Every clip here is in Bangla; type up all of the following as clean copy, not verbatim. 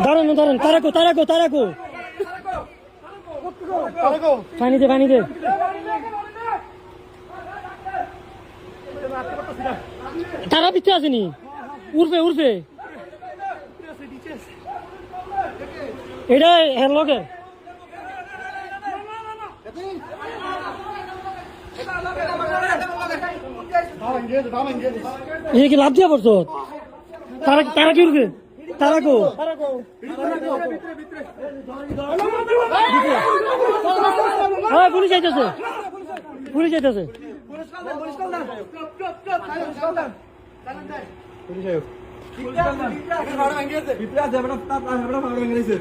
দাঁড়ান দাঁড়ান, তারাকো তারাকো তারাকো, পানি দে পানি দে। তারা পিছিয়ে আসেনি, উর্ফে উর্ফে এটা হের লগে এই কি লাভ দিয়া পড়ছো? তারা তারা কি উঠবে? তারাকো পুলিশ যাইতেছে, পুলিশ যাইতেছে।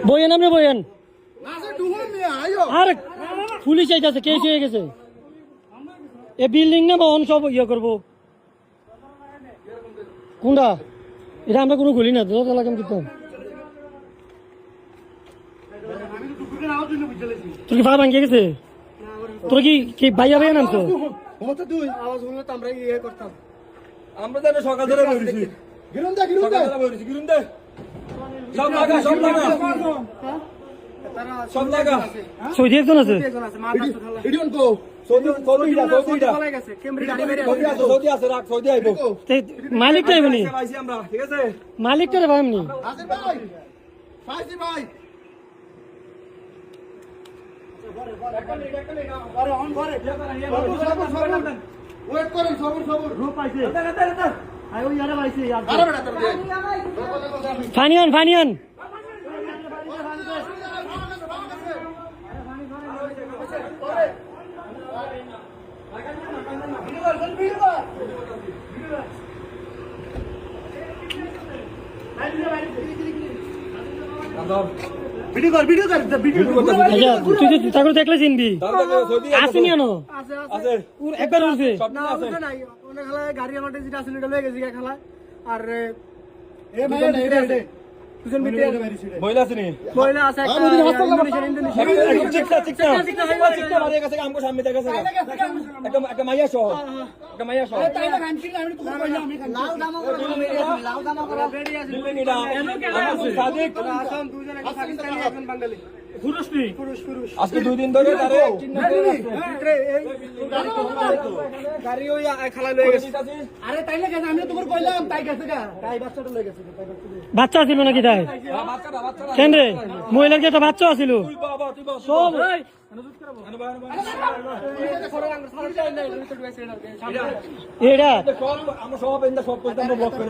বইয়েন আপনি বইয়েন, আর পুলিশ যাইতেছে, কেস হয়ে গেছে। এ বিল্ডিং না বহন সব ইয়ে করবো কোনটা? এটা আমরা কোনো গুলি না তো লাগাম দিতাম। তোর কি পা ভাঙিয়ে গেছে? তোর কি ভাইয়া ভাইয়া নামছো? আমরা তো সকাল ধরে বলেছি সব জায়গা সৌদি একজন আছে, মালিকটা এমনি, মালিকটা রে ভাই এমনি। ফানিয়ান ফানিয়ান তুই দেখলে চিনবি আসেনি আনো একবার উঠছে গাড়ি আমার যেটা আছে ওটা লয়ে গেছি খেলা। আর মহিলা আছে নি মহিলা আছে একটা মাইয়া সহ একটা মাইয়া সহ আজকে 2 দিন ধরে গাড়ি ওই খেলা লয়ে গেছে। আরে তাইলে গেছে, আমি তোমার কইলাম তাই গেছে গা, তাই বাচ্চাটা লয়ে গেছে। বাচ্চা ছিল নাকি? তাই কেন রে? মহিলার কি একটা বাচ্চা ছিল? সব এটা আমরা সব ব্লক করে